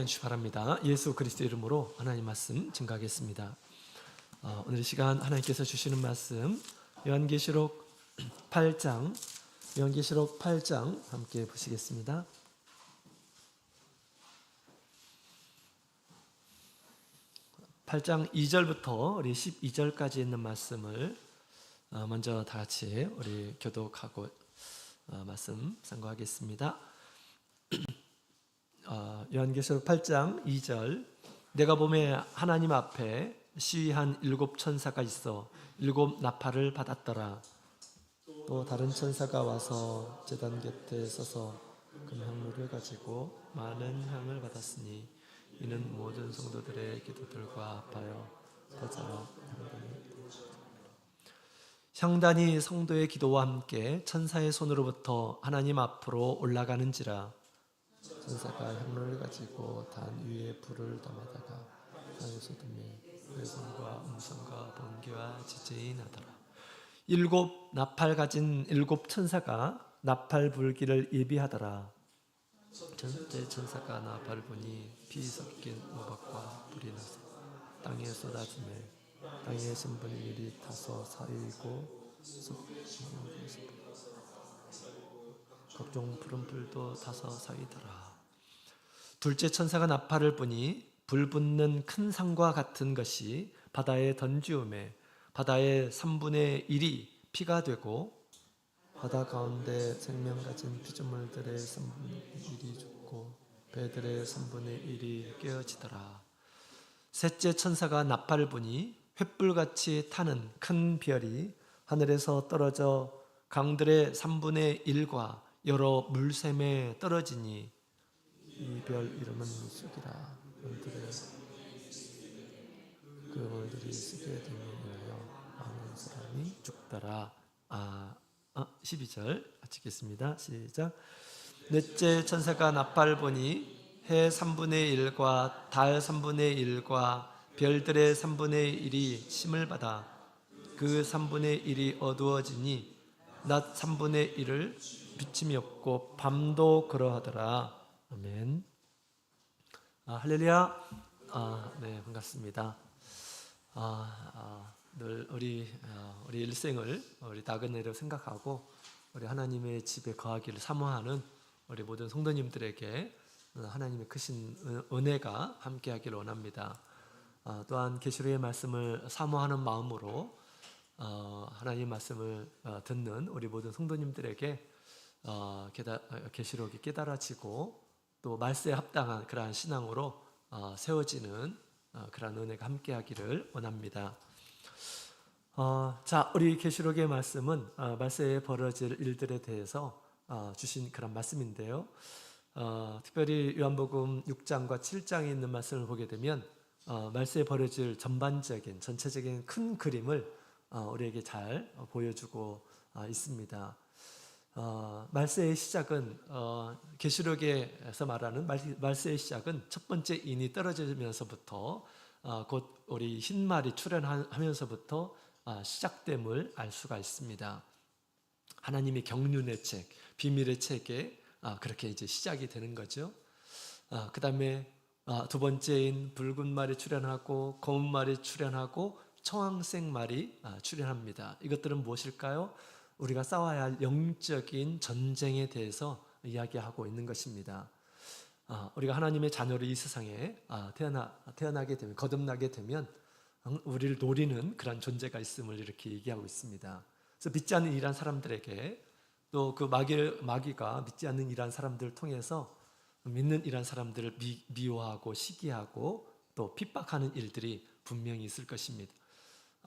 주시 바랍니다. 예수 그리스도 이름으로 하나님 말씀 증거하겠습니다. 오늘 이 시간 하나님께서 주시는 말씀 요한계시록 8장 함께 보시겠습니다. 8장 2절부터 우리 12절까지 있는 말씀을 먼저 다 같이 우리 교독하고 말씀 상고하겠습니다. 요한계시록 8장 2절 내가 보매 하나님 앞에 시위한 7 천사가 있어 7 나팔을 받았더라. 또 다른 천사가 와서 제단 곁에 서서 금향로를 가지고 많은 향을 받았으니 이는 모든 성도들의 기도들과 합하여 터져 향단이 성도의 기도와 함께 천사의 손으로부터 하나님 앞으로 올라가는지라. 천사가 향로를 가지고 단 위에 불을 담아다가 땅에서 두매 외성과 음성과 번개와 지진이 나더라. 7 나팔 가진 7 천사가 나팔 불기를 예비하더라. 첫째 천사가 나팔을 부니 피 섞인 우박과 불이 나서 땅에 쏟아지매 땅에 신분의 일이 타서 사이고 각종 푸른 불도 타서 사이더라. 둘째 천사가 나팔을 부니 불 붙는 큰 산과 같은 것이 바다에 던지우매 바다의 3분의 1이 피가 되고 바다 가운데 생명 가진 피조물들의 3분의 1이 죽고 배들의 3분의 1이 깨어지더라. 셋째 천사가 나팔을 부니 횃불같이 타는 큰 별이 하늘에서 떨어져 강들의 3분의 1과 여러 물샘에 떨어지니 이 별 이름은 쑥이라. 그 물들이 쑥에 들려 많은 사람이 죽더라. 12절 마치겠습니다. 시작. 넷째 천사가 나팔을 보니 해 3분의 1과 달 3분의 1과 별들의 3분의 1이 심을 받아 그 3분의 1이 어두워지니 낮 3분의 1을 비침이 없고 밤도 그러하더라. 아멘. 할렐루야. 네, 반갑습니다. 늘 우리 일생을 우리 나그네로 생각하고 우리 하나님의 집에 거하기를 사모하는 우리 모든 성도님들에게 하나님의 크신 은혜가 함께하기를 원합니다. 또한 계시록의 말씀을 사모하는 마음으로 하나님 말씀을 듣는 우리 모든 성도님들에게 계시록이 깨달아지고 또 말세에 합당한 그러한 신앙으로 세워지는 그러한 은혜가 함께하기를 원합니다. 자, 우리 계시록의 말씀은 말세에 벌어질 일들에 대해서 주신 그런 말씀인데요. 특별히 요한복음 6장과 7장에 있는 말씀을 보게 되면 말세에 벌어질 전체적인 큰 그림을 우리에게 잘 보여주고 있습니다. 말세의 시작은 계시록에서 말하는 말세의 시작은 첫 번째 인이 떨어지면서부터 곧 우리 흰말이 출현하면서부터 시작됨을 알 수가 있습니다. 하나님의 경륜의 책, 비밀의 책에 그렇게 이제 시작이 되는 거죠. 그 다음에 두 번째인 붉은 말이 출현하고 검은 말이 출현하고 청황색 말이 출현합니다. 이것들은 무엇일까요? 우리가 싸워야 할 영적인 전쟁에 대해서 이야기하고 있는 것입니다. 우리가 하나님의 자녀로 이 세상에 태어나게 되면, 거듭나게 되면 우리를 노리는 그런 존재가 있음을 이렇게 얘기하고 있습니다. 그래서 믿지 않는 이란 사람들에게 또 그 마귀가 믿지 않는 이란 사람들을 통해서 믿는 이란 사람들을 미워하고 시기하고 또 핍박하는 일들이 분명히 있을 것입니다.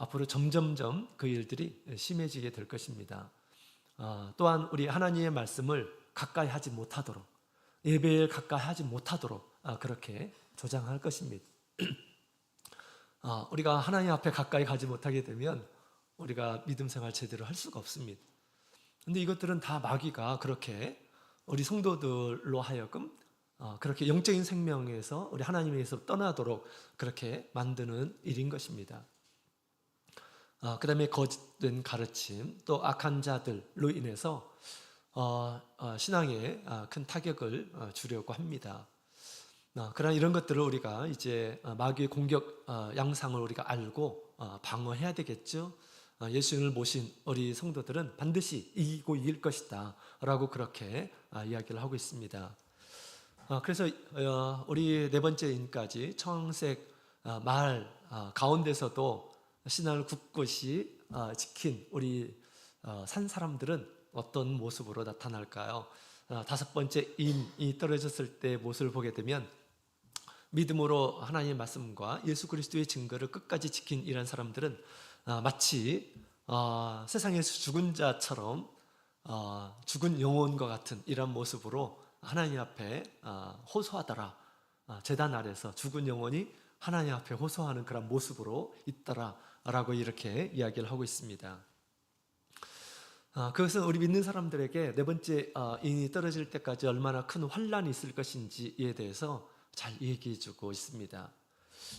앞으로 점점점 그 일들이 심해지게 될 것입니다. 또한 우리 하나님의 말씀을 가까이 하지 못하도록, 예배에 가까이 하지 못하도록 그렇게 조장할 것입니다. 우리가 하나님 앞에 가까이 가지 못하게 되면 우리가 믿음 생활 제대로 할 수가 없습니다. 그런데 이것들은 다 마귀가 그렇게 우리 성도들로 하여금 그렇게 영적인 생명에서 우리 하나님에서 떠나도록 그렇게 만드는 일인 것입니다. 그 다음에 거짓된 가르침, 또 악한 자들로 인해서 신앙에 큰 타격을 주려고 합니다. 그러나 이런 것들을 우리가 이제 마귀의 공격 양상을 우리가 알고 방어해야 되겠죠. 예수님을 모신 우리 성도들은 반드시 이기고 이길 것이다 라고 그렇게 이야기를 하고 있습니다. 그래서 우리 네 번째 인까지 청색 마을 가운데서도 신앙을 굳건히 지킨 우리 산 사람들은 어떤 모습으로 나타날까요? 다섯 번째 인이 떨어졌을 때 모습을 보게 되면 믿음으로 하나님의 말씀과 예수 그리스도의 증거를 끝까지 지킨 이런 사람들은 마치 세상에서 죽은 자처럼 죽은 영혼과 같은 이런 모습으로 하나님 앞에 호소하더라. 제단 아래서 죽은 영혼이 하나님 앞에 호소하는 그런 모습으로 있더라라고 이렇게 이야기를 하고 있습니다. 그것은 우리 믿는 사람들에게 네 번째 인이 떨어질 때까지 얼마나 큰 환란이 있을 것인지에 대해서 잘 얘기해주고 있습니다.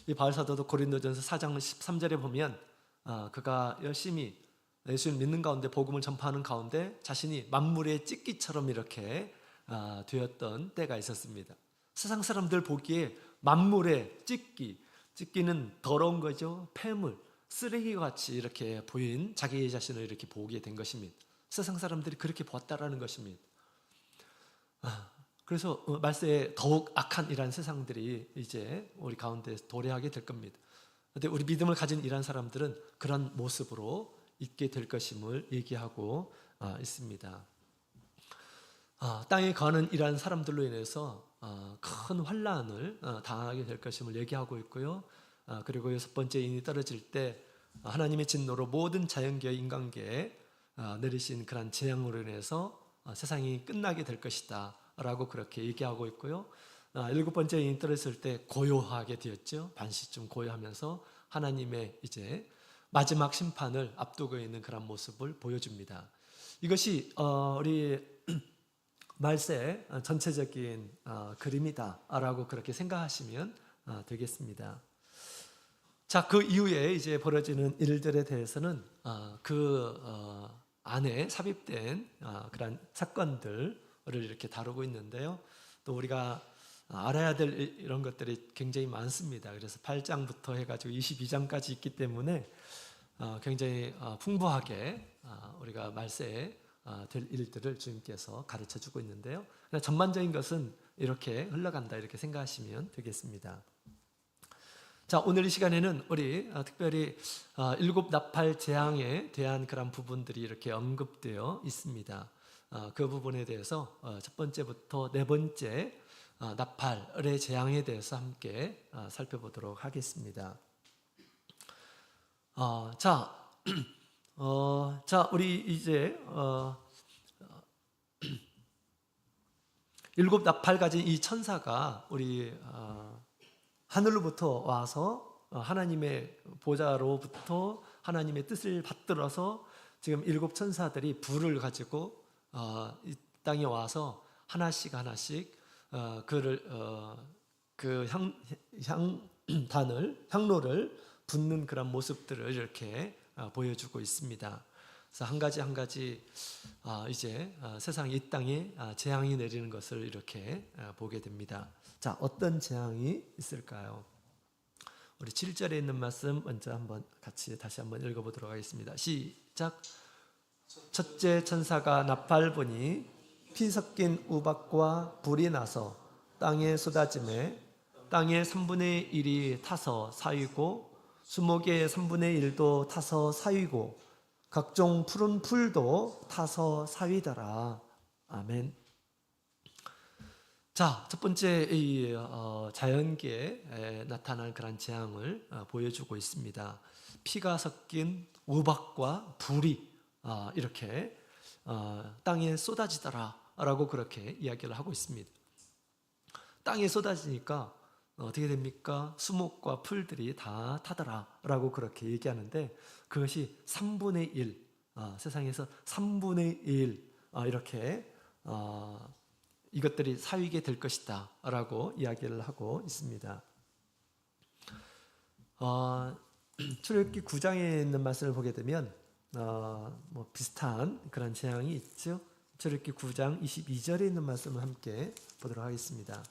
이 바울 사도도 고린도전서 4장 13절에 보면 그가 열심히 예수를 믿는 가운데 복음을 전파하는 가운데 자신이 만물의 찢기처럼 이렇게 되었던 때가 있었습니다. 세상 사람들 보기에 만물의 찢기는 더러운 거죠. 폐물, 쓰레기와 같이 이렇게 보인 자기 자신을 이렇게 보게 된 것입니다. 세상 사람들이 그렇게 보았다라는 것입니다. 그래서 말세에 더욱 악한 이러한 세상들이 이제 우리 가운데 도래하게 될 겁니다. 그런데 우리 믿음을 가진 이러한 사람들은 그런 모습으로 있게 될 것임을 얘기하고 있습니다. 땅에 거하는 이러한 사람들로 인해서 큰 환란을 당하게 될 것임을 얘기하고 있고요. 그리고 여섯 번째 인이 떨어질 때 하나님의 진노로 모든 자연계와 인간계에 내리신 그런 재앙으로 인해서 세상이 끝나게 될 것이다 라고 그렇게 얘기하고 있고요. 일곱 번째 인이 떨어졌을 때 고요하게 되었죠. 반시쯤 고요하면서 하나님의 이제 마지막 심판을 앞두고 있는 그런 모습을 보여줍니다. 이것이 우리 말세 전체적인 그림이다라고 그렇게 생각하시면 되겠습니다. 자, 그 이후에 이제 벌어지는 일들에 대해서는 그 안에 삽입된 그런 사건들을 이렇게 다루고 있는데요. 또 우리가 알아야 될 이런 것들이 굉장히 많습니다. 그래서 8장부터 해가지고 22장까지 있기 때문에 굉장히 풍부하게 우리가 말세에 될 일들을 주님께서 가르쳐 주고 있는데요. 전반적인 것은 이렇게 흘러간다 이렇게 생각하시면 되겠습니다. 자, 오늘 이 시간에는 우리 특별히 일곱 나팔 재앙에 대한 그런 부분들이 이렇게 언급되어 있습니다. 그 부분에 대해서 첫 번째부터 네 번째 나팔의 재앙에 대해서 함께 살펴보도록 하겠습니다. 자, 우리 이제 일곱 나팔 가진 이 천사가 우리 하늘로부터 와서 하나님의 보좌로부터 하나님의 뜻을 받들어서 지금 일곱 천사들이 불을 가지고 이 땅에 와서 하나씩 그 향로를 붓는 그런 모습들을 이렇게 보여주고 있습니다. 그래서 한 가지 이제 세상 이 땅에 재앙이 내리는 것을 이렇게 보게 됩니다. 자, 어떤 재앙이 있을까요? 우리 7절에 있는 말씀 먼저 다시 한번 읽어보도록 하겠습니다. 시작. 첫째 천사가 나팔 부니 피 섞인 우박과 불이 나서 땅에 쏟아지매 땅의 3분의 1이 타서 사위고 수목의 3분의 1도 타서 사위고 각종 푸른 풀도 타서 사위더라. 아멘. 자, 첫 번째 이 자연계에 나타난 그런 재앙을 보여주고 있습니다. 피가 섞인 우박과 불이 이렇게 땅에 쏟아지더라라고 그렇게 이야기를 하고 있습니다. 땅에 쏟아지니까 어떻게 됩니까? 수목과 풀들이 다 타더라라고 그렇게 얘기하는데 그것이 3분의 1, 세상에서 3분의 1 이렇게 이것들이 사위게 될 것이다 라고 이야기를 하고 있습니다. 출애굽기 9장에 있는 말씀을 보게 되면 비슷한 그런 재앙이 있죠. 출애굽기 9장 22절에 있는 말씀을 함께 보도록 하겠습니다.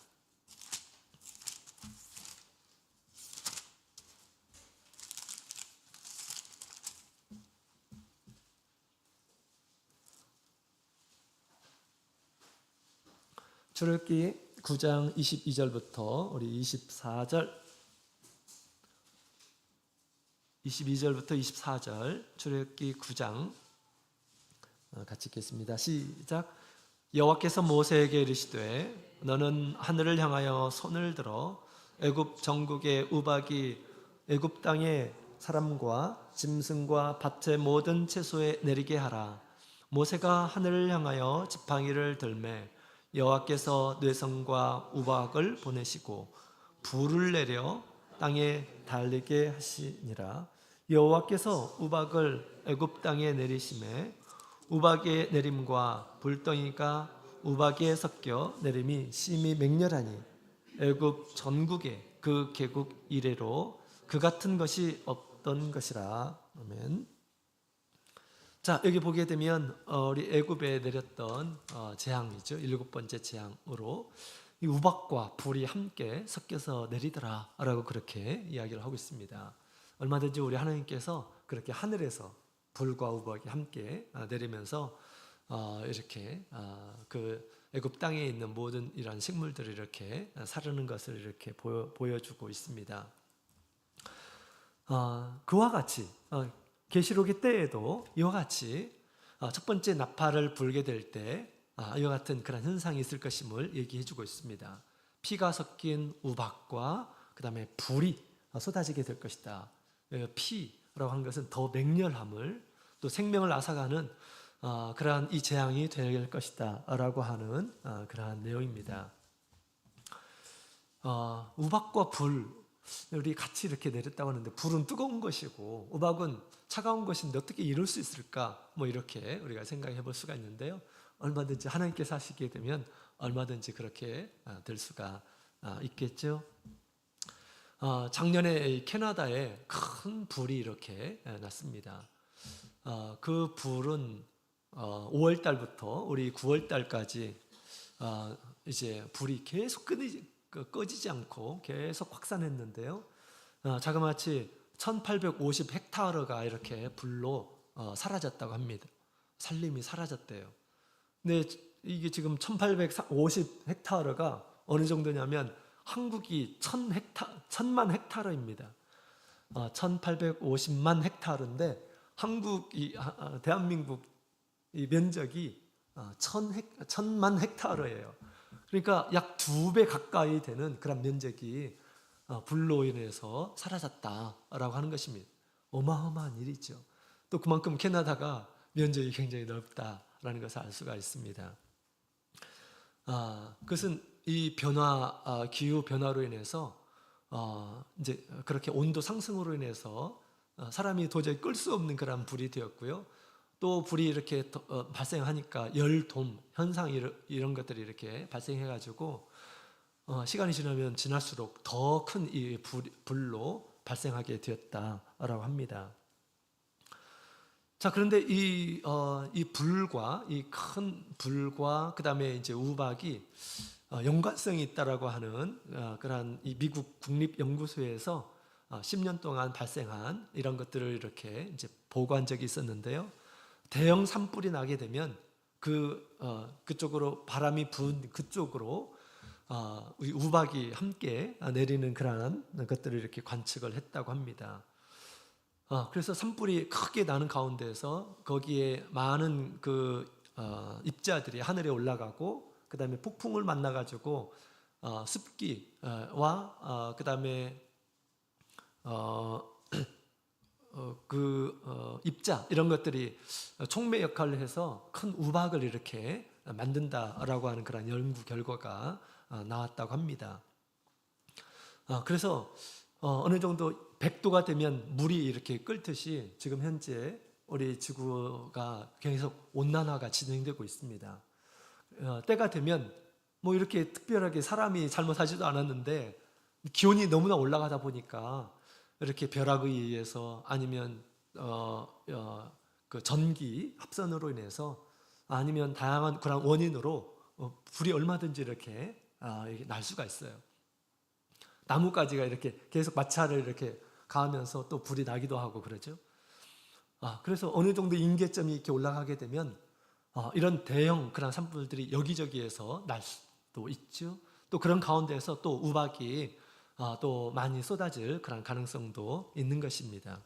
출애굽기 9장 22절부터 우리 22절부터 24절 출애굽기 9장 같이 읽겠습니다. 시작. 여호와께서 모세에게 이르시되 너는 하늘을 향하여 손을 들어 애굽 전국의 우박이 애굽 땅의 사람과 짐승과 밭의 모든 채소에 내리게 하라. 모세가 하늘을 향하여 지팡이를 들매 여호와께서 뇌성과 우박을 보내시고 불을 내려 땅에 달리게 하시니라. 여호와께서 우박을 애굽 땅에 내리심에 우박의 내림과 불덩이가 우박에 섞여 내림이 심히 맹렬하니 애굽 전국에 그 개국 이래로 그 같은 것이 없던 것이라. 아멘. 자, 여기 보게 되면 우리 애굽에 내렸던 재앙이죠. 7번째 재앙으로 이 우박과 불이 함께 섞여서 내리더라라고 그렇게 이야기를 하고 있습니다. 얼마든지 우리 하나님께서 그렇게 하늘에서 불과 우박이 함께 내리면서 이렇게 그 애굽 땅에 있는 모든 이러한 식물들을 이렇게 사르는 것을 이렇게 보여주고 있습니다. 그와 같이 계시록의 때에도 이와 같이 첫 번째 나팔을 불게 될 때 이와 같은 그런 현상이 있을 것임을 얘기해주고 있습니다. 피가 섞인 우박과 그 다음에 불이 쏟아지게 될 것이다. 피라고 하는 것은 더 맹렬함을 또 생명을 앗아가는 그러한 이 재앙이 될 것이다 라고 하는 그러한 내용입니다. 우박과 불, 우리 같이 이렇게 내렸다고 하는데 불은 뜨거운 것이고 우박은 차가운 것인데 어떻게 이룰 수 있을까? 뭐 이렇게 우리가 생각해 볼 수가 있는데요. 얼마든지 하나님께서 하시게 되면 얼마든지 그렇게 될 수가 있겠죠. 작년에 캐나다에 큰 불이 이렇게 났습니다. 그 불은 5월 달부터 우리 9월 달까지 이제 불이 계속 꺼지지 않고 계속 확산했는데요. 자그마치 1850 헥타르가 이렇게 불로 사라졌다고 합니다. 산림이 사라졌대요. 근데 이게 지금 1850 헥타르가 어느 정도냐면 한국이 1000만 헥타르입니다. 1850만 헥타르인데 대한민국 이 면적이 1000만 헥타르예요. 그러니까 약 2배 가까이 되는 그런 면적이 불로 인해서 사라졌다라고 하는 것입니다. 어마어마한 일이죠. 또 그만큼 캐나다가 면적이 굉장히 넓다라는 것을 알 수가 있습니다. 그것은 이 기후 변화로 인해서 이제 그렇게 온도 상승으로 인해서 사람이 도저히 끌 수 없는 그런 불이 되었고요. 또 불이 이렇게 발생하니까 열돔 현상 이런 것들이 이렇게 발생해가지고 시간이 지나면 지날수록 더 큰 이 불로 발생하게 되었다라고 합니다. 자, 그런데 이 불과 이 큰 불과 그 다음에 이제 우박이 연관성이 있다라고 하는 그러한 이 미국 국립연구소에서 10년 동안 발생한 이런 것들을 이렇게 이제 보고한 적이 있었는데요. 대형 산불이 나게 되면 그쪽으로 바람이 부은 그쪽으로 우박이 함께 내리는 그러한 것들을 이렇게 관측을 했다고 합니다. 그래서 산불이 크게 나는 가운데서 거기에 많은 입자들이 하늘에 올라가고 그 다음에 폭풍을 만나가지고 습기와 그 다음에 입자 이런 것들이 촉매 역할을 해서 큰 우박을 이렇게 만든다라고 하는 그런 연구 결과가 나왔다고 합니다. 그래서 어느 정도 100도가 되면 물이 이렇게 끓듯이 지금 현재 우리 지구가 계속 온난화가 진행되고 있습니다. 때가 되면 뭐 이렇게 특별하게 사람이 잘못하지도 않았는데 기온이 너무나 올라가다 보니까 이렇게 벼락에 의해서 아니면 그 전기 합선으로 인해서 아니면 다양한 그런 원인으로 불이 얼마든지 이렇게 날 수가 있어요. 나뭇가지가 이렇게 계속 마찰을 이렇게 가하면서 또 불이 나기도 하고 그러죠. 그래서 어느 정도 임계점이 이렇게 올라가게 되면 이런 대형 그런 산불들이 여기저기에서 날 수도 또 있죠. 또 그런 가운데에서 또 우박이 또 많이 쏟아질 그런 가능성도 있는 것입니다.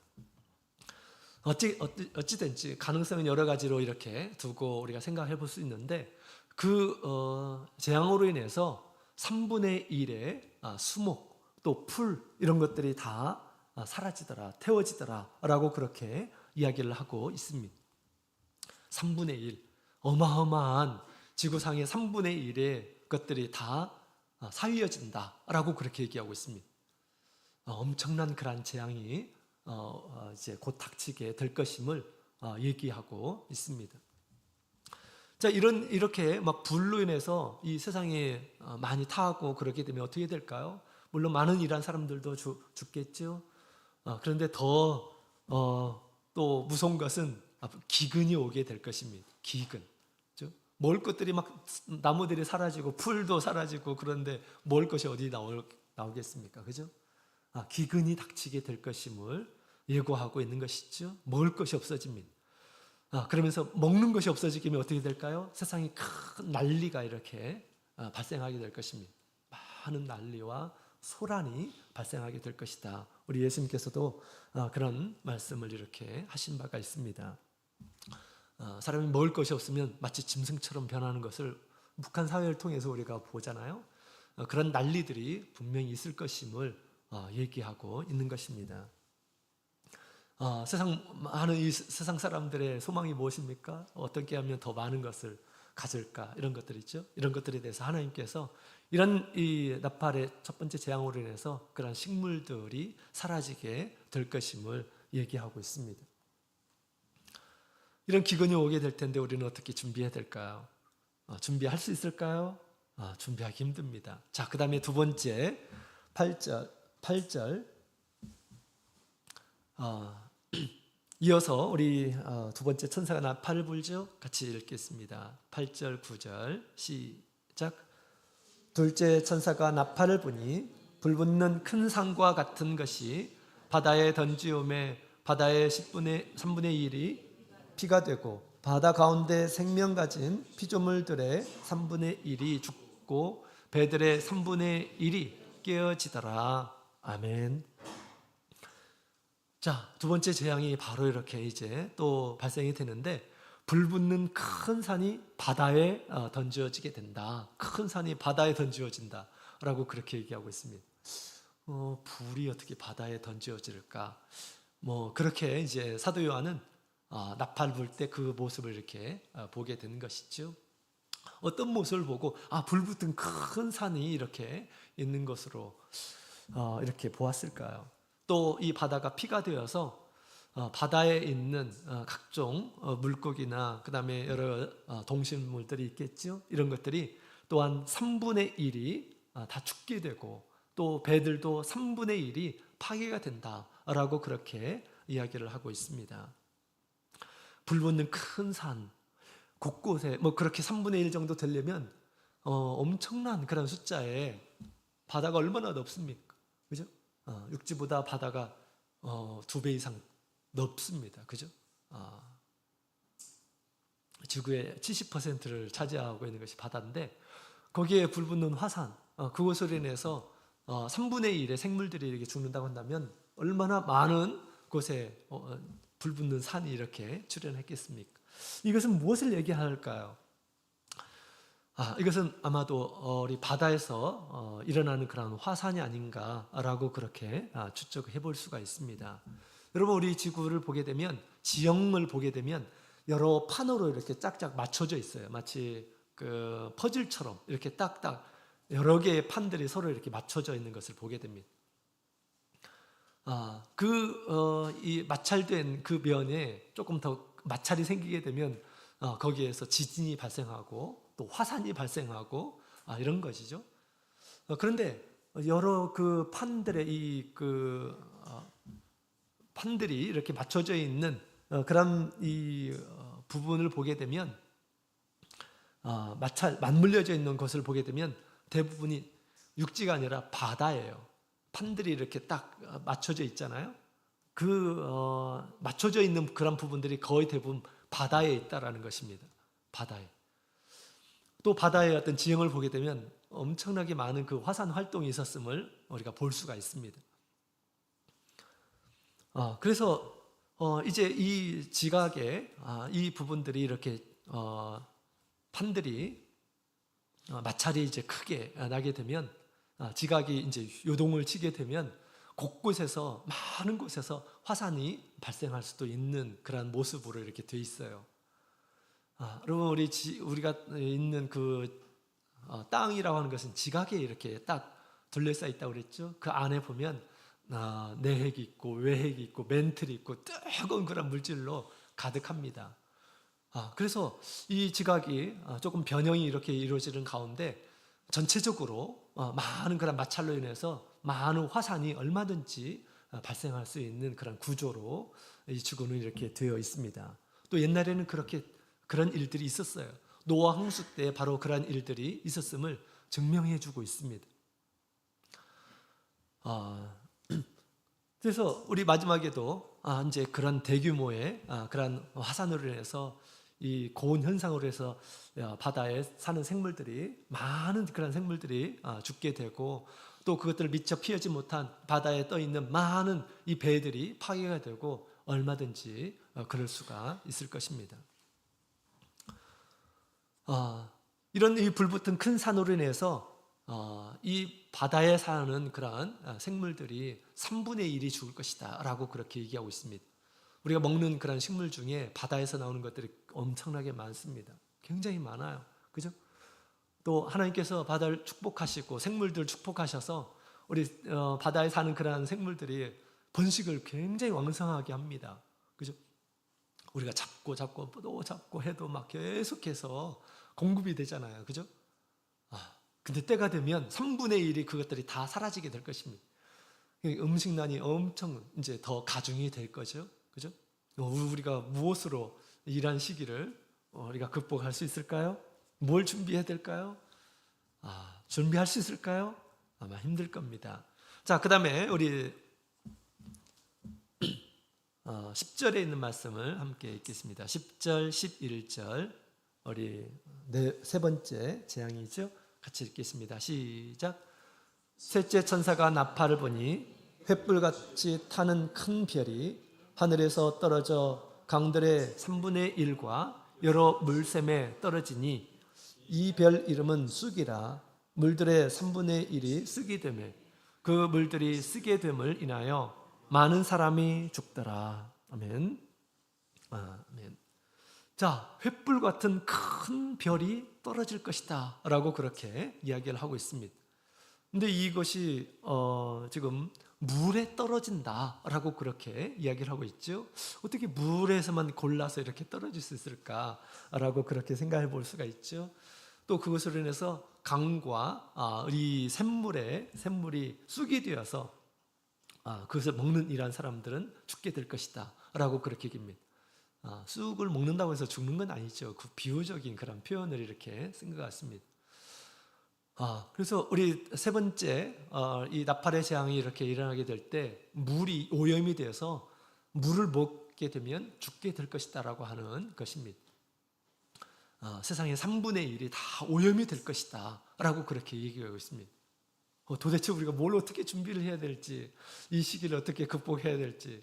어찌든지 가능성은 여러 가지로 이렇게 두고 우리가 생각해 볼 수 있는데 그 재앙으로 인해서 3분의 1의 수목 또 풀 이런 것들이 다 사라지더라, 태워지더라 라고 그렇게 이야기를 하고 있습니다. 3분의 1, 어마어마한 지구상의 3분의 1의 것들이 다 사위어진다 라고 그렇게 얘기하고 있습니다. 엄청난 그러한 재앙이 이제 곧 닥치게 될 것임을 얘기하고 있습니다. 자, 이렇게 막 불로 인해서 이 세상에 많이 타고 그렇게 되면 어떻게 될까요? 물론 많은 일한 사람들도 죽겠죠. 그런데 더 또 무서운 것은 기근이 오게 될 것입니다. 기근. 먹을 것들이 막 나무들이 사라지고 풀도 사라지고 그런데 먹을 것이 어디 나오겠습니까? 그죠? 기근이 닥치게 될 것임을 예고하고 있는 것이죠. 먹을 것이 없어집니다. 그러면서 먹는 것이 없어지면 어떻게 될까요? 세상에 큰 난리가 이렇게 발생하게 될 것입니다. 많은 난리와 소란이 발생하게 될 것이다. 우리 예수님께서도 그런 말씀을 이렇게 하신 바가 있습니다. 사람이 먹을 것이 없으면 마치 짐승처럼 변하는 것을 북한 사회를 통해서 우리가 보잖아요. 그런 난리들이 분명히 있을 것임을 얘기하고 있는 것입니다. 이 세상 사람들의 소망이 무엇입니까? 어떻게 하면 더 많은 것을 가질까? 이런 것들 있죠. 이런 것들에 대해서 하나님께서 이런 이 나팔의 첫 번째 재앙으로 인해서 그런 식물들이 사라지게 될 것임을 얘기하고 있습니다. 이런 기근이 오게 될 텐데 우리는 어떻게 준비해야 될까요? 준비할 수 있을까요? 준비하기 힘듭니다. 자, 그 다음에 두 번째 8절 이어서 우리 두 번째 천사가 나팔을 불죠. 같이 읽겠습니다. 8절 9절 시작. 둘째 천사가 나팔을 부니 불붙는 큰 산과 같은 것이 바다에 던지오매 바다의 3분의 1이 피가 되고 바다 가운데 생명 가진 피조물들의 3분의 1이 죽고 배들의 3분의 1이 깨어지더라. 아멘. 자, 두 번째 재앙이 바로 이렇게 이제 또 발생이 되는데 불붙는 큰 산이 바다에 던져지게 된다. 큰 산이 바다에 던져진다 라고 그렇게 얘기하고 있습니다. 불이 어떻게 바다에 던져질까? 그렇게 이제 사도 요한은 나팔 불 때 그 모습을 이렇게 보게 되는 것이죠. 어떤 모습을 보고 불붙은 큰 산이 이렇게 있는 것으로 이렇게 보았을까요? 또 이 바다가 피가 되어서 바다에 있는 각종 물고기나 그 다음에 여러 동식물들이 있겠죠. 이런 것들이 또한 3분의 1이 다 죽게 되고 또 배들도 3분의 1이 파괴가 된다라고 그렇게 이야기를 하고 있습니다. 불붙는 큰 산 곳곳에 그렇게 3분의 1 정도 되려면 엄청난 그런 숫자에 바다가 얼마나 넓습니까? 그죠? 육지보다 바다가 2배 이상 넓습니다. 그죠? 지구의 70%를 차지하고 있는 것이 바다인데 거기에 불붙는 화산, 그것으로 인해서 3분의 1의 생물들이 이렇게 죽는다고 한다면 얼마나 많은 곳에 불붙는 산이 이렇게 출현했겠습니까? 이것은 무엇을 얘기할까요? 이것은 아마도 우리 바다에서 일어나는 그런 화산이 아닌가라고 그렇게 추측해 볼 수가 있습니다. 여러분, 우리 지구를 보게 되면 지형을 보게 되면 여러 판으로 이렇게 짝짝 맞춰져 있어요. 마치 그 퍼즐처럼 이렇게 딱딱 여러 개의 판들이 서로 이렇게 맞춰져 있는 것을 보게 됩니다. 이 마찰된 그 면에 조금 더 마찰이 생기게 되면 거기에서 지진이 발생하고 또 화산이 발생하고 이런 것이죠. 그런데 여러 그 판들의 판들이 이렇게 맞춰져 있는 그런 이 부분을 보게 되면 맞물려져 있는 것을 보게 되면 대부분이 육지가 아니라 바다예요. 판들이 이렇게 딱 맞춰져 있잖아요. 맞춰져 있는 그런 부분들이 거의 대부분 바다에 있다라는 것입니다. 바다에. 또 바다의 어떤 지형을 보게 되면 엄청나게 많은 그 화산 활동이 있었음을 우리가 볼 수가 있습니다. 그래서 이제 이 지각에 이 부분들이 이렇게 판들이 마찰이 이제 크게 나게 되면 지각이 이제 요동을 치게 되면 곳곳에서 많은 곳에서 화산이 발생할 수도 있는 그런 모습으로 이렇게 돼 있어요. 여러분 우리가 있는 그 땅이라고 하는 것은 지각에 이렇게 딱 둘러싸여 있다고 그랬죠. 그 안에 보면 내핵이 있고 외핵이 있고 멘틀이 있고 뜨거운 그런 물질로 가득합니다. 그래서 이 지각이 조금 변형이 이렇게 이루어지는 가운데 전체적으로 많은 그런 마찰로 인해서 많은 화산이 얼마든지 발생할 수 있는 그런 구조로 이 지구는 이렇게 되어 있습니다. 또 옛날에는 그런 일들이 있었어요. 노아 홍수 때 바로 그런 일들이 있었음을 증명해 주고 있습니다. 그래서 우리 마지막에도 이제 그런 대규모의 그런 화산으로 인해서 이 고온 현상으로 해서 바다에 사는 생물들이 많은 그런 생물들이 죽게 되고 또 그것들을 미처 피하지 못한 바다에 떠 있는 많은 이 배들이 파괴가 되고 얼마든지 그럴 수가 있을 것입니다. 이런 이 불붙은 큰 산으로 인해서 이 바다에 사는 그러한 생물들이 3분의 1이 죽을 것이다 라고 그렇게 얘기하고 있습니다. 우리가 먹는 그런 식물 중에 바다에서 나오는 것들이 엄청나게 많습니다. 굉장히 많아요. 그죠? 또 하나님께서 바다를 축복하시고 생물들 축복하셔서 우리 바다에 사는 그러한 생물들이 번식을 굉장히 왕성하게 합니다. 그죠? 우리가 잡고 또 잡고 해도 막 계속해서 공급이 되잖아요. 그죠? 근데 때가 되면 3분의 1이 그것들이 다 사라지게 될 것입니다. 음식난이 엄청 이제 더 가중이 될 거죠. 그죠? 우리가 무엇으로 이러한 시기를 우리가 극복할 수 있을까요? 뭘 준비해야 될까요? 준비할 수 있을까요? 아마 힘들 겁니다. 자, 그 다음에 우리 10절에 있는 말씀을 함께 읽겠습니다. 10절, 11절 우리 세 번째 재앙이죠. 같이 읽겠습니다. 시작. 셋째 천사가 나팔을 보니 횃불같이 타는 큰 별이 하늘에서 떨어져 강들의 3분의 1과 여러 물샘에 떨어지니 이 별 이름은 쑥이라. 물들의 3분의 1이 쑥이 되매 그 물들이 쓰게 됨을 인하여 많은 사람이 죽더라. 아멘. 아멘. 자, 횃불 같은 큰 별이 떨어질 것이다 라고 그렇게 이야기를 하고 있습니다. 근데 이것이 지금 물에 떨어진다 라고 그렇게 이야기를 하고 있죠. 어떻게 물에서만 골라서 이렇게 떨어질 수 있을까 라고 그렇게 생각해 볼 수가 있죠. 또 그것으로 인해서 강과 이 샘물이 쑥이 되어서 그것을 먹는 이란 사람들은 죽게 될 것이다 라고 그렇게 얘기합니다. 쑥을 먹는다고 해서 죽는 건 아니죠. 그 비유적인 그런 표현을 이렇게 쓴 것 같습니다. 그래서 우리 세 번째 이 나팔의 재앙이 이렇게 일어나게 될 때 물이 오염이 되어서 물을 먹게 되면 죽게 될 것이다 라고 하는 것입니다. 세상의 3분의 1이 다 오염이 될 것이다 라고 그렇게 얘기하고 있습니다. 도대체 우리가 뭘 어떻게 준비를 해야 될지, 이 시기를 어떻게 극복해야 될지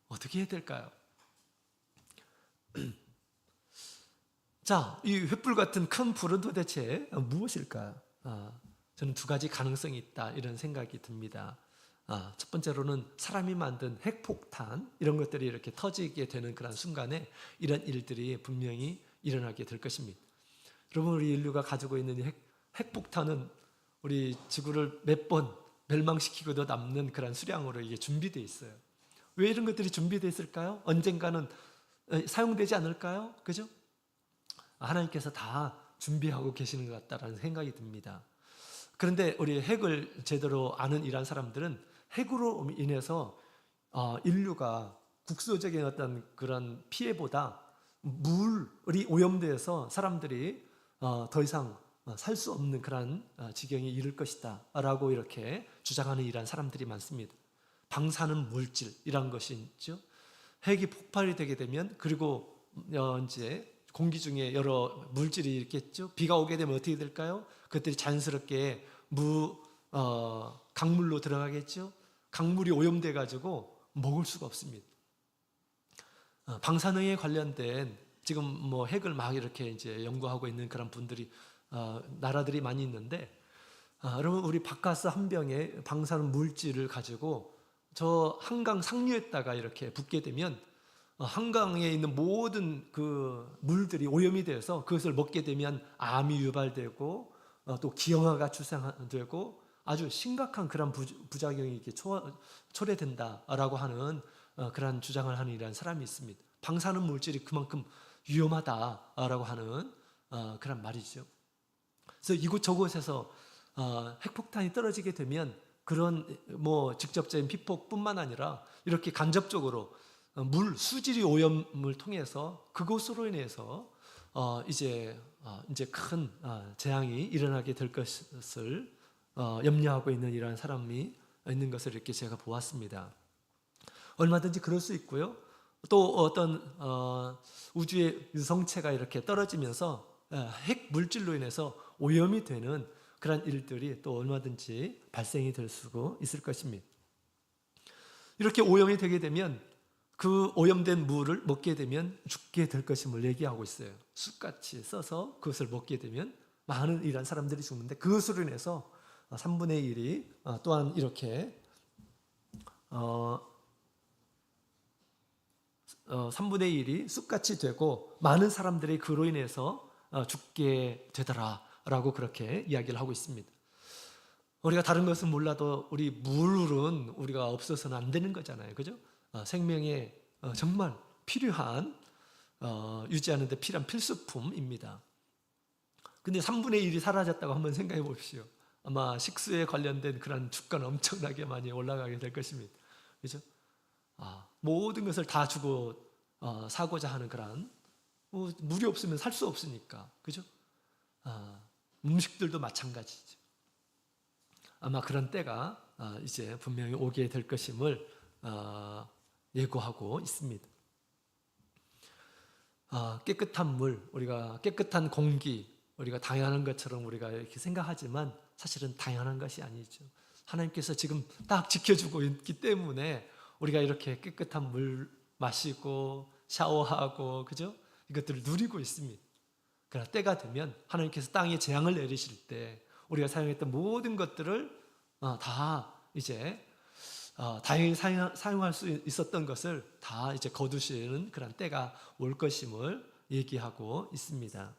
어떻게 해야 될까요? 자, 이 횃불 같은 큰 불은 도대체 무엇일까요? 저는 두 가지 가능성이 있다 이런 생각이 듭니다. 첫 번째로는 사람이 만든 핵폭탄 이런 것들이 이렇게 터지게 되는 그런 순간에 이런 일들이 분명히 일어나게 될 것입니다. 여러분, 우리 인류가 가지고 있는 핵폭탄은 우리 지구를 몇 번 멸망시키고도 남는 그런 수량으로 이게 준비되어 있어요. 왜 이런 것들이 준비되어 있을까요? 언젠가는 사용되지 않을까요? 그죠? 하나님께서 다 준비하고 계시는 것 같다라는 생각이 듭니다. 그런데 우리 핵을 제대로 아는 이란 사람들은 핵으로 인해서 인류가 국소적인 어떤 그런 피해보다 물이 오염되어서 사람들이 더 이상 살 수 없는 그런 지경에 이를 것이다 라고 이렇게 주장하는 이란 사람들이 많습니다. 방사능 물질 이란 것이 있죠. 핵이 폭발이 되게 되면 그리고 이제 공기 중에 여러 물질이 있겠죠. 비가 오게 되면 어떻게 될까요? 그것들이 자연스럽게 강물로 들어가겠죠. 강물이 오염돼 가지고 먹을 수가 없습니다. 방사능에 관련된 지금 뭐 핵을 막 이렇게 이제 연구하고 있는 그런 분들이 나라들이 많이 있는데, 여러분 우리 바카스 한 병에 방사능 물질을 가지고 저 한강 상류에다가 이렇게 붓게 되면 한강에 있는 모든 그 물들이 오염이 돼서 그것을 먹게 되면 암이 유발되고 또 기형아가 출생되고 아주 심각한 그런 부작용이 이렇게 초래된다라고 하는 그런 주장을 하는 이런 사람이 있습니다. 방사능 물질이 그만큼 위험하다라고 하는 그런 말이죠. 그래서 이곳저곳에서 핵폭탄이 떨어지게 되면 그런 뭐 직접적인 피폭뿐만 아니라 이렇게 간접적으로 수질이 오염을 통해서 그것으로 인해서 이제 큰 재앙이 일어나게 될 것을 염려하고 있는 이러한 사람이 있는 것을 이렇게 제가 보았습니다. 얼마든지 그럴 수 있고요. 또 어떤 우주의 유성체가 이렇게 떨어지면서 핵 물질로 인해서 오염이 되는 그런 일들이 또 얼마든지 발생이 될 수 있을 것입니다. 이렇게 오염이 되게 되면 그 오염된 물을 먹게 되면 죽게 될 것임을 얘기하고 있어요. 쑥같이 써서 그것을 먹게 되면 많은 이런 사람들이 죽는데 그것으로 인해서 3분의 1이 또한 이렇게 3분의 1이 쑥같이 되고 많은 사람들이 그로 인해서 죽게 되더라라고 그렇게 이야기를 하고 있습니다. 우리가 다른 것은 몰라도 우리 물은 우리가 없어서는 안 되는 거잖아요. 그죠? 생명에 정말 필요한 유지하는 데 필요한 필수품입니다. 근데 3분의 1이 사라졌다고 한번 생각해 보십시오. 아마 식수에 관련된 그런 주가는 엄청나게 많이 올라가게 될 것입니다. 그죠? 모든 것을 다 주고 사고자 하는 그런 물이 없으면 살 수 없으니까. 그죠? 음식들도 마찬가지죠. 아마 그런 때가 이제 분명히 오게 될 것임을 예고하고 있습니다. 깨끗한 물, 우리가 깨끗한 공기, 우리가 당연한 것처럼 우리가 이렇게 생각하지만 사실은 당연한 것이 아니죠. 하나님께서 지금 딱 지켜주고 있기 때문에 우리가 이렇게 깨끗한 물 마시고 샤워하고 그죠? 이것들을 누리고 있습니다. 그러나 때가 되면 하나님께서 땅에 재앙을 내리실 때 우리가 사용했던 모든 것들을 다 이제 다행히 사용할 수 있었던 것을 다 이제 거두시는 그런 때가 올 것임을 얘기하고 있습니다.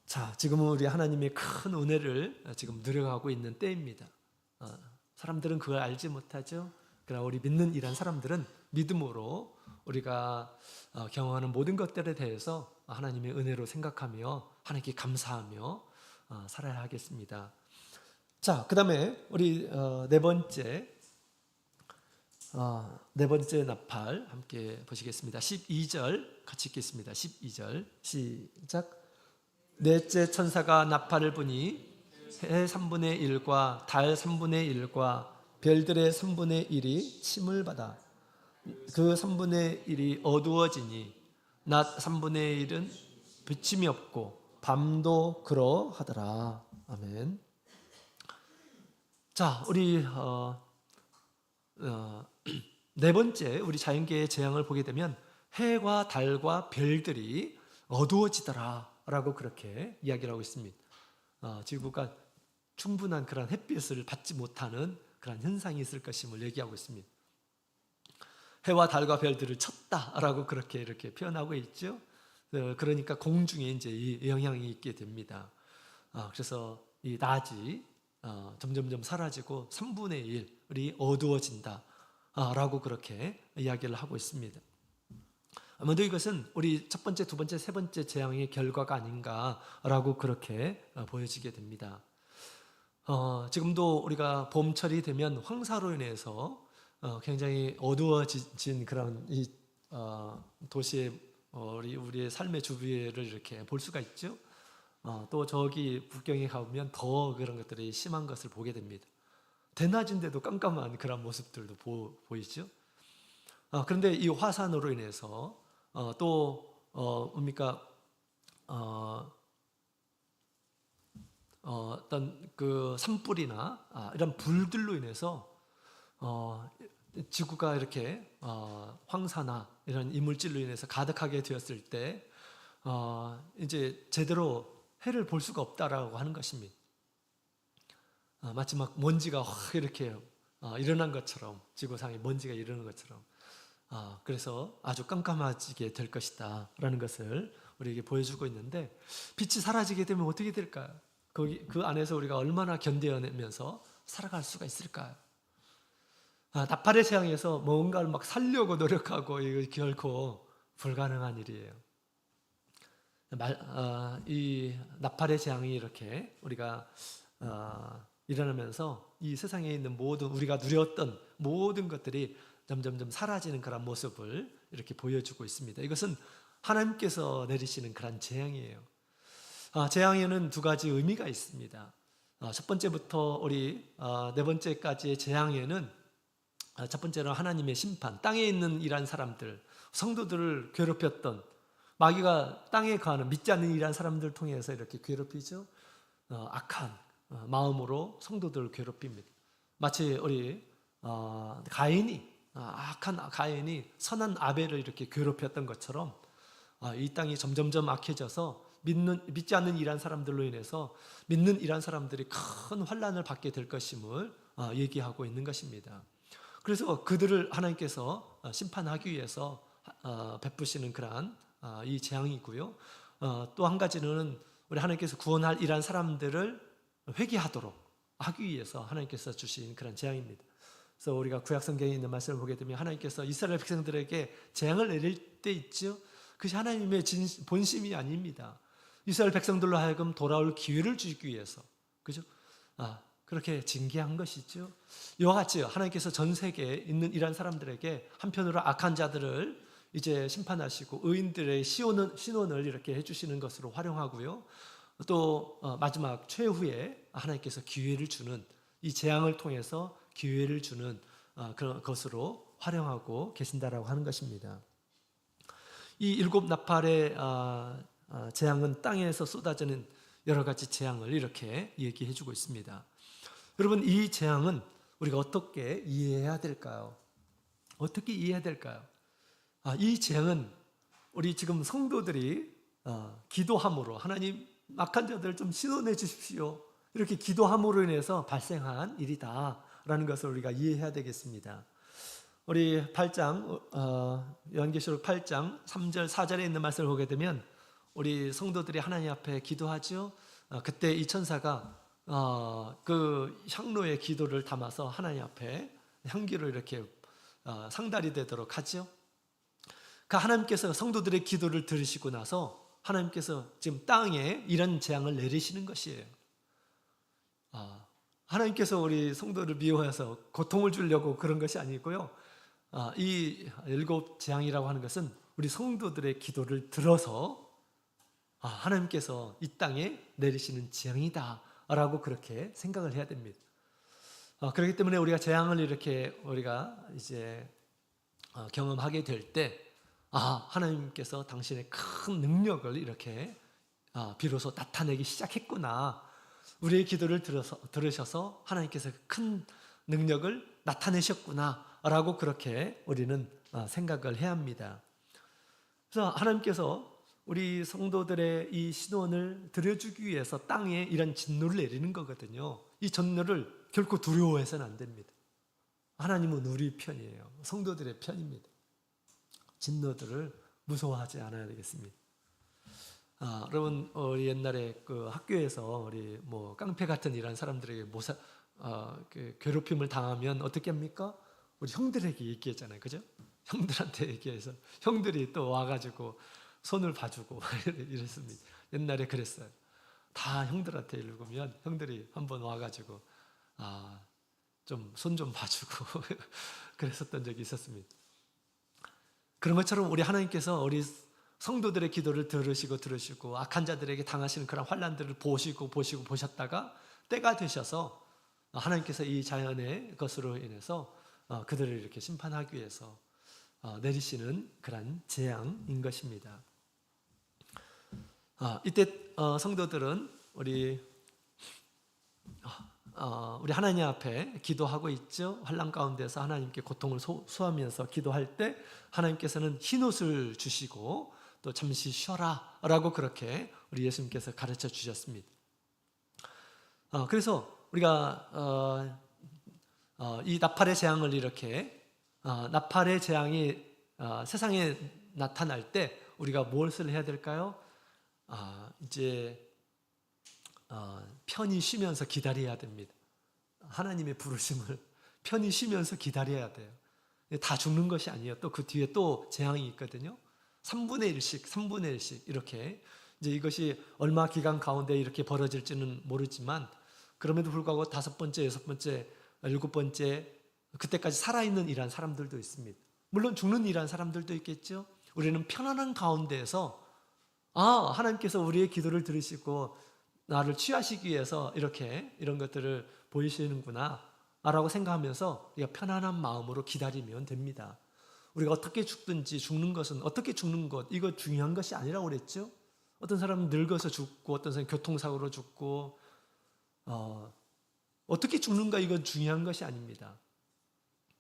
자, 지금은 우리 하나님의 큰 은혜를 지금 누려가고 있는 때입니다. 사람들은 그걸 알지 못하죠. 그러나 우리 믿는 이런 사람들은 믿음으로 우리가 경험하는 모든 것들에 대해서 하나님의 은혜로 생각하며 하나님께 감사하며 살아야 하겠습니다. 자, 그 다음에 우리 네 번째 나팔 함께 보시겠습니다. 12절 같이 읽겠습니다. 12절 시작. 넷째 천사가 나팔을 부니 해 3분의 1과 달 3분의 1과 별들의 3분의 1이 침을 받아 그 3분의 1이 어두워지니 낮 3분의 1은 비침이 없고 밤도 그러하더라. 아멘. 자, 우리 네 번째 우리 자연계의 재앙을 보게 되면 해와 달과 별들이 어두워지더라라고 그렇게 이야기를 하고 있습니다. 지구가 충분한 그런 햇빛을 받지 못하는 그런 현상이 있을 것임을 얘기하고 있습니다. 해와 달과 별들을 쳤다라고 그렇게 이렇게 표현하고 있죠. 그러니까 공중에 이제 이 영향이 있게 됩니다. 그래서 이 낮이 점점점 사라지고 3분의 1이 어두워진다라고 그렇게 이야기를 하고 있습니다. 아마도 이것은 우리 첫 번째, 두 번째, 세 번째 재앙의 결과가 아닌가라고 그렇게 보여지게 됩니다. 지금도 우리가 봄철이 되면 황사로 인해서 굉장히 어두워진 그런 이 도시의 우리의 삶의 주위를 이렇게 볼 수가 있죠. 또 저기 북경에 가보면 더 그런 것들이 심한 것을 보게 됩니다. 대낮인데도 깜깜한 그런 모습들도 보이죠. 그런데 이 화산으로 인해서 뭡니까 어떤 그 산불이나 이런 불들로 인해서 지구가 이렇게 황사나 이런 이물질로 인해서 가득하게 되었을 때 이제 제대로 해를 볼 수가 없다라고 하는 것입니다. 마치 막 먼지가 확 이렇게 일어난 것처럼, 지구상에 먼지가 일어나는 것처럼, 그래서 아주 깜깜해지게 될 것이다 라는 것을 우리에게 보여주고 있는데, 빛이 사라지게 되면 어떻게 될까요? 그 안에서 우리가 얼마나 견뎌내면서 살아갈 수가 있을까요? 나팔의 재앙에서 뭔가를 막 살려고 노력하고 이거 결코 불가능한 일이에요. 이 나팔의 재앙이 이렇게 우리가 일어나면서 이 세상에 있는 모든 우리가 누렸던 모든 것들이 점점점 사라지는 그런 모습을 이렇게 보여주고 있습니다. 이것은 하나님께서 내리시는 그런 재앙이에요. 재앙에는 두 가지 의미가 있습니다. 첫 번째부터 우리 네 번째까지의 재앙에는 첫 번째는 하나님의 심판, 땅에 있는 이란 사람들, 성도들을 괴롭혔던 마귀가 땅에 거하는 믿지 않는 이란 사람들을 통해서 이렇게 괴롭히죠. 악한 마음으로 성도들을 괴롭힙니다. 마치 우리 악한 가인이 선한 아벨을 이렇게 괴롭혔던 것처럼 이 땅이 점점점 악해져서 믿지 않는 이란 사람들로 인해서 믿는 이란 사람들이 큰 환난을 받게 될 것임을 얘기하고 있는 것입니다. 그래서 그들을 하나님께서 심판하기 위해서 베푸시는 그러한 이 재앙이고요. 또 한 가지는 우리 하나님께서 구원할 이란 사람들을 회개하도록 하기 위해서 하나님께서 주신 그런 재앙입니다. 그래서 우리가 구약 성경에 있는 말씀을 보게 되면 하나님께서 이스라엘 백성들에게 재앙을 내릴 때 있죠. 그것이 하나님의 본심이 아닙니다. 이스라엘 백성들로 하여금 돌아올 기회를 주기 위해서, 그죠? 그렇게 징계한 것이죠. 이와 같이 하나님께서 전 세계에 있는 이란 사람들에게 한편으로 악한 자들을 이제 심판하시고 의인들의 신원을 이렇게 해주시는 것으로 활용하고요. 또 마지막 최후에 하나님께서 기회를 주는, 이 재앙을 통해서 기회를 주는 그런 것으로 활용하고 계신다라고 하는 것입니다. 이 일곱 나팔의 재앙은 땅에서 쏟아지는 여러 가지 재앙을 이렇게 얘기해 주고 있습니다. 여러분, 이 재앙은 우리가 어떻게 이해해야 될까요? 어떻게 이해해야 될까요? 이 재앙은 우리 지금 성도들이 기도함으로, 하나님 악한 자들을 좀 신원해 주십시오, 이렇게 기도함으로 인해서 발생한 일이다라는 것을 우리가 이해해야 되겠습니다. 우리 8장 요한계시록 8장 3절 4절에 있는 말씀을 보게 되면 우리 성도들이 하나님 앞에 기도하죠. 그때 이 천사가 그 향로의 기도를 담아서 하나님 앞에 향기로 이렇게 상달이 되도록 하죠. 그 하나님께서 성도들의 기도를 들으시고 나서 하나님께서 지금 땅에 이런 재앙을 내리시는 것이에요. 하나님께서 우리 성도를 미워해서 고통을 주려고 그런 것이 아니고요. 이 일곱 재앙이라고 하는 것은 우리 성도들의 기도를 들어서 하나님께서 이 땅에 내리시는 재앙이다 라고 그렇게 생각을 해야 됩니다. 그렇기 때문에 우리가 재앙을 이렇게 우리가 이제 경험하게 될 때 하나님께서 당신의 큰 능력을 이렇게 비로소 나타내기 시작했구나, 우리의 기도를 들으셔서 하나님께서 큰 능력을 나타내셨구나 라고 그렇게 우리는 생각을 해야 합니다. 그래서 하나님께서 우리 성도들의 이 신원을 들여주기 위해서 땅에 이런 진노를 내리는 거거든요. 이 진노를 결코 두려워해서는 안 됩니다. 하나님은 우리 편이에요. 성도들의 편입니다. 진노들을 무서워하지 않아야 되겠습니다. 여러분, 우리 옛날에 그 학교에서 우리 뭐 깡패 같은 이런 사람들에게 그 괴롭힘을 당하면 어떻게 합니까? 우리 형들에게 얘기했잖아요, 그죠? 형들한테 얘기해서 형들이 또 와가지고 손을 봐주고 이랬습니다. 옛날에 그랬어요. 다 형들한테 읽으면 형들이 한번 와가지고 좀 손 좀 봐주고 그랬었던 적이 있었습니다. 그런 것처럼 우리 하나님께서 우리 성도들의 기도를 들으시고 악한 자들에게 당하시는 그런 환난들을 보셨다가 때가 되셔서 하나님께서 이 자연의 것으로 인해서 그들을 이렇게 심판하기 위해서 내리시는 그런 재앙인 것입니다. 이때 성도들은 우리 하나님 앞에 기도하고 있죠. 환난 가운데서 하나님께 고통을 소하면서 기도할 때 하나님께서는 흰옷을 주시고 또 잠시 쉬어라 라고 그렇게 우리 예수님께서 가르쳐 주셨습니다. 그래서 우리가 이 나팔의 재앙을 이렇게 나팔의 재앙이 세상에 나타날 때 우리가 무엇을 해야 될까요? 이제 편히 쉬면서 기다려야 됩니다. 하나님의 부르심을 편히 쉬면서 기다려야 돼요. 다 죽는 것이 아니에요. 또 그 뒤에 또 재앙이 있거든요. 3분의 1씩 이렇게 이제 이것이 얼마 기간 가운데 이렇게 벌어질지는 모르지만 그럼에도 불구하고 5번째, 6번째, 7번째 그때까지 살아있는 이란 사람들도 있습니다. 물론 죽는 이란 사람들도 있겠죠. 우리는 편안한 가운데에서 하나님께서 우리의 기도를 들으시고 나를 취하시기 위해서 이렇게 이런 것들을 보이시는구나 라고 생각하면서 우리가 편안한 마음으로 기다리면 됩니다. 우리가 어떻게 죽든지 죽는 것은 어떻게 죽는 것 이거 중요한 것이 아니라고 그랬죠. 어떤 사람은 늙어서 죽고 어떤 사람은 교통사고로 죽고 어떻게 죽는가 이건 중요한 것이 아닙니다.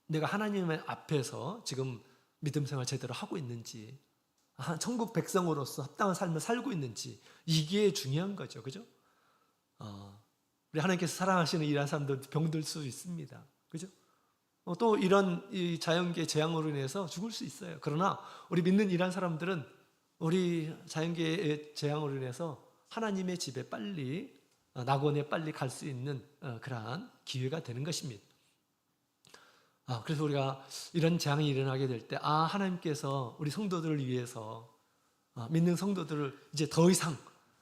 내가 하나님 앞에서 지금 믿음 생활 제대로 하고 있는지 천국 백성으로서 합당한 삶을 살고 있는지 이게 중요한 거죠. 그죠? 우리 하나님께서 사랑하시는 이런 사람들 병들 수 있습니다. 그죠? 또 이런 이 자연계 재앙으로 인해서 죽을 수 있어요. 그러나 우리 믿는 이런 사람들은 우리 자연계의 재앙으로 인해서 하나님의 집에 빨리 낙원에 빨리 갈 수 있는 그러한 기회가 되는 것입니다. 그래서 우리가 이런 재앙이 일어나게 될 때 하나님께서 우리 성도들을 위해서 믿는 성도들을 이제 더 이상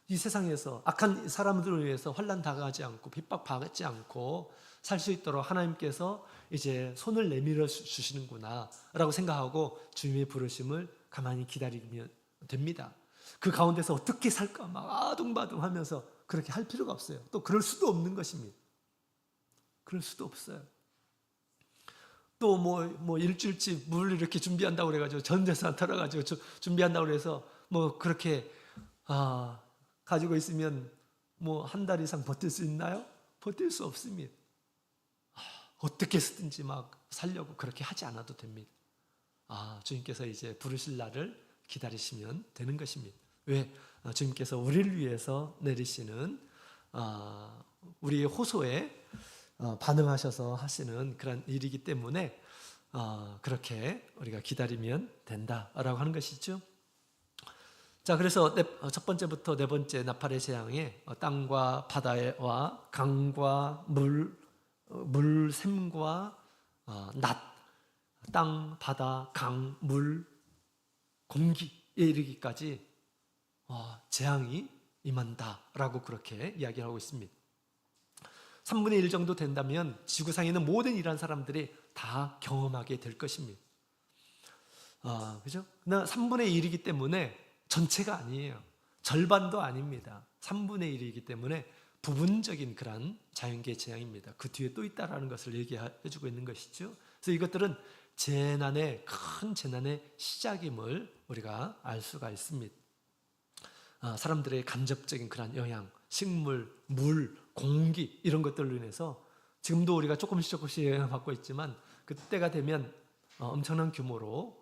이 세상에서 악한 사람들을 위해서 환난 당하지 않고 핍박받지 않고 살 수 있도록 하나님께서 이제 손을 내밀어 주시는구나 라고 생각하고 주님의 부르심을 가만히 기다리면 됩니다. 그 가운데서 어떻게 살까 막 아둥바둥 하면서 그렇게 할 필요가 없어요. 또 그럴 수도 없는 것입니다. 그럴 수도 없어요. 또 뭐 일주일치 물 이렇게 준비한다고 그래가지고 전재산 털어가지고 준비한다고 그래서 뭐 그렇게 가지고 있으면 뭐 한 달 이상 버틸 수 있나요? 버틸 수 없습니다. 어떻게 쓰든지 막 살려고 그렇게 하지 않아도 됩니다. 주님께서 이제 부르실 날을 기다리시면 되는 것입니다. 왜? 주님께서 우리를 위해서 내리시는 우리의 호소에 반응하셔서 하시는 그런 일이기 때문에 그렇게 우리가 기다리면 된다라고 하는 것이죠. 자, 그래서 첫 번째부터 네 번째 나팔의 재앙에 땅과 바다와 강과 물 샘과 낫, 땅, 바다, 강, 물, 공기에 이르기까지 재앙이 임한다라고 그렇게 이야기하고 있습니다. 3분의 1 정도 된다면 지구상에 있는 모든 이러한 사람들이 다 경험하게 될 것입니다. 그죠? 그러나 3분의 1이기 때문에 전체가 아니에요. 절반도 아닙니다. 3분의 1이기 때문에 부분적인 그런 자연계 재앙입니다. 그 뒤에 또 있다라는 것을 얘기해주고 있는 것이죠. 그래서 이것들은 큰 재난의 시작임을 우리가 알 수가 있습니다. 사람들의 간접적인 그런 영향, 식물, 물, 공기 이런 것들로 인해서 지금도 우리가 조금씩 영향받고 있지만 그때가 되면 엄청난 규모로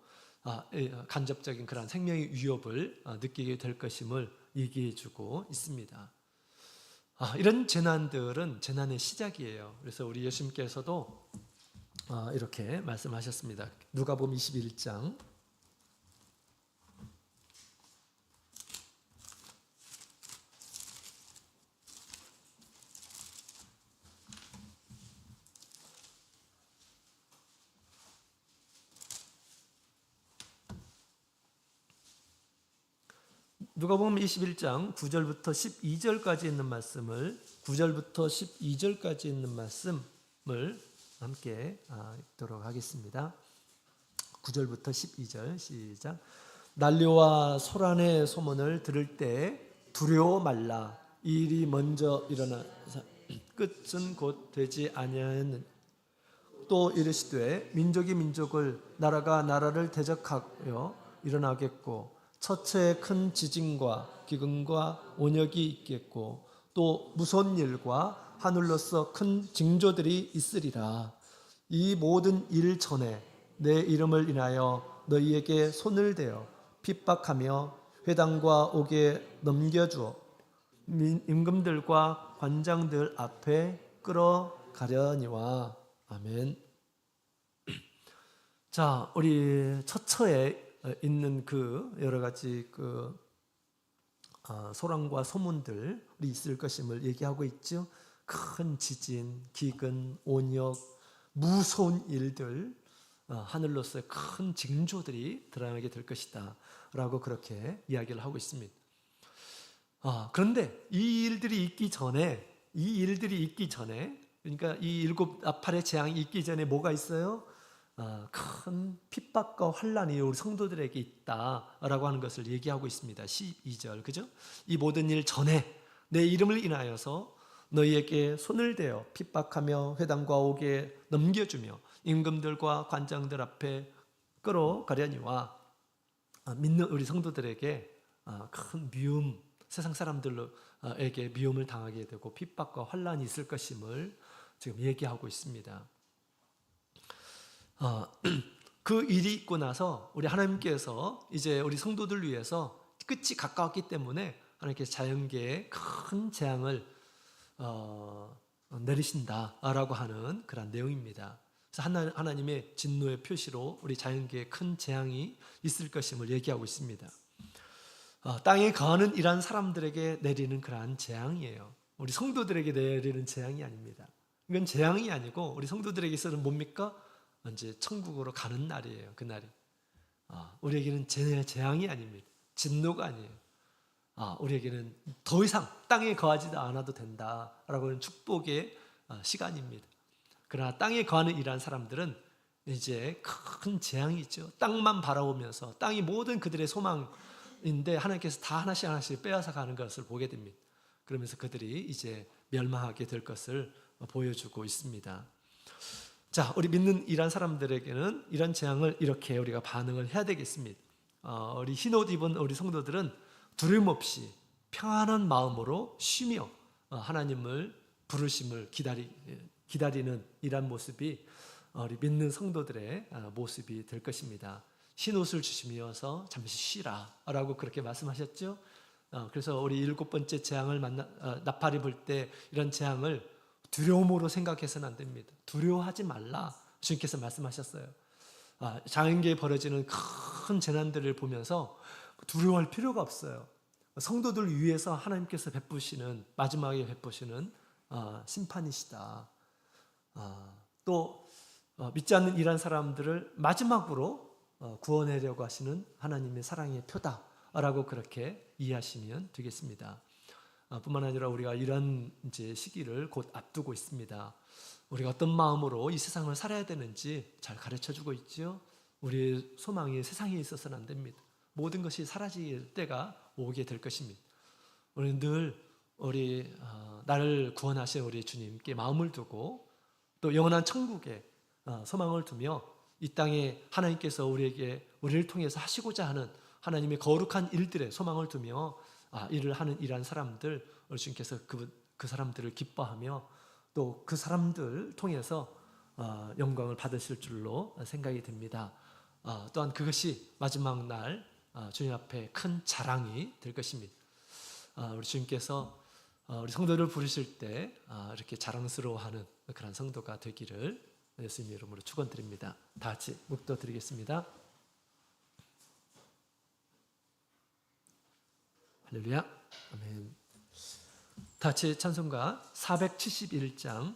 간접적인 그런 생명의 위협을 느끼게 될 것임을 얘기해주고 있습니다. 이런 재난들은 재난의 시작이에요. 그래서 우리 예수님께서도 이렇게 말씀하셨습니다. 누가복음 21장 누가복음 21장 9절부터 12절까지 있는 말씀을 9절부터 12절까지 있는 말씀을 함께 읽도록 하겠습니다. 9절부터 12절 시작. 난리와 소란의 소문을 들을 때 두려워 말라. 이 일이 먼저 일어나 끝은 곧 되지 아니하였느냐. 또 이르시되 민족이 민족을 나라가 나라를 대적하여 일어나겠고 처처에 큰 지진과 기근과 온역이 있겠고 또 무서운 일과 하늘로서 큰 징조들이 있으리라. 이 모든 일 전에 내 이름을 인하여 너희에게 손을 대어 핍박하며 회당과 옥에 넘겨주어 임금들과 관장들 앞에 끌어가려니와. 아멘. 자, 우리 처처에 있는 그 여러 가지 소란과 소문들이 있을 것임을 얘기하고 있죠. 큰 지진, 기근, 온역, 무서운 일들, 하늘로서의 큰 징조들이 드러나게 될 것이다 라고 그렇게 이야기를 하고 있습니다. 그런데 이 일들이 있기 전에 그러니까 이 일곱 나팔의 재앙이 있기 전에 뭐가 있어요? 큰 핍박과 환란이 우리 성도들에게 있다라고 하는 것을 얘기하고 있습니다. 12절, 그죠? 이 모든 일 전에 내 이름을 인하여서 너희에게 손을 대어 핍박하며 회당과 옥에 넘겨주며 임금들과 관장들 앞에 끌어가려니와. 믿는 우리 성도들에게 큰 미움, 세상 사람들에게 미움을 당하게 되고 핍박과 환란이 있을 것임을 지금 얘기하고 있습니다. 그 일이 있고 나서 우리 하나님께서 이제 우리 성도들 위해서 끝이 가까웠기 때문에 하나님께서 자연계에 큰 재앙을 내리신다라고 하는 그런 내용입니다. 그래서 하나님의 진노의 표시로 우리 자연계에 큰 재앙이 있을 것임을 얘기하고 있습니다. 땅에 거하는 이란 사람들에게 내리는 그러한 재앙이에요. 우리 성도들에게 내리는 재앙이 아닙니다. 이건 재앙이 아니고 우리 성도들에게 있어서는 뭡니까? 이제 천국으로 가는 날이에요. 그 날이. 우리에게는 재앙이 아닙니다. 진노가 아니에요. 우리에게는 더 이상 땅에 거하지도 않아도 된다라고 하는 축복의 시간입니다. 그러나 땅에 거하는 이란 사람들은 이제 큰 재앙이 있죠. 땅만 바라보면서 땅이 모든 그들의 소망인데 하나님께서 다 하나씩 빼앗아 가는 것을 보게 됩니다. 그러면서 그들이 이제 멸망하게 될 것을 보여주고 있습니다. 자, 우리 믿는 이란 사람들에게는 이런 재앙을 이렇게 우리가 반응을 해야 되겠습니다. 우리 흰옷 입은 우리 성도들은 두려움 없이 평안한 마음으로 쉬며 하나님을 부르심을 기다리는 이런 모습이 우리 믿는 성도들의 모습이 될 것입니다. 흰옷을 주시면서 잠시 쉬라 라고 그렇게 말씀하셨죠. 그래서 우리 일곱 번째 재앙을 나팔이 불 때 이런 재앙을 두려움으로 생각해서는 안 됩니다. 두려워하지 말라 주님께서 말씀하셨어요. 자연계에 벌어지는 큰 재난들을 보면서 두려워할 필요가 없어요. 성도들 위해서 하나님께서 마지막에 베푸시는 심판이시다. 또 믿지 않는 이란 사람들을 마지막으로 구원하려고 하시는 하나님의 사랑의 표다라고 그렇게 이해하시면 되겠습니다. 뿐만 아니라 우리가 이런 이제 시기를 곧 앞두고 있습니다. 우리가 어떤 마음으로 이 세상을 살아야 되는지 잘 가르쳐주고 있죠. 우리의 소망이 세상에 있어서는 안 됩니다. 모든 것이 사라질 때가 오게 될 것입니다. 우리는 늘 나를 구원하신 우리 주님께 마음을 두고 또 영원한 천국에 소망을 두며 이 땅에 하나님께서 우리를 통해서 하시고자 하는 하나님의 거룩한 일들에 소망을 두며 일을 하는 이러한 사람들, 우리 주님께서 그 사람들을 기뻐하며 또 그 사람들 통해서 영광을 받으실 줄로 생각이 됩니다. 또한 그것이 마지막 날 주님 앞에 큰 자랑이 될 것입니다. 우리 주님께서 우리 성도를 부르실 때 이렇게 자랑스러워하는 그런 성도가 되기를 예수님의 이름으로 축원드립니다. 다 같이 묵도 드리겠습니다. 할렐루야. 아멘. 다 같이 찬송가 471장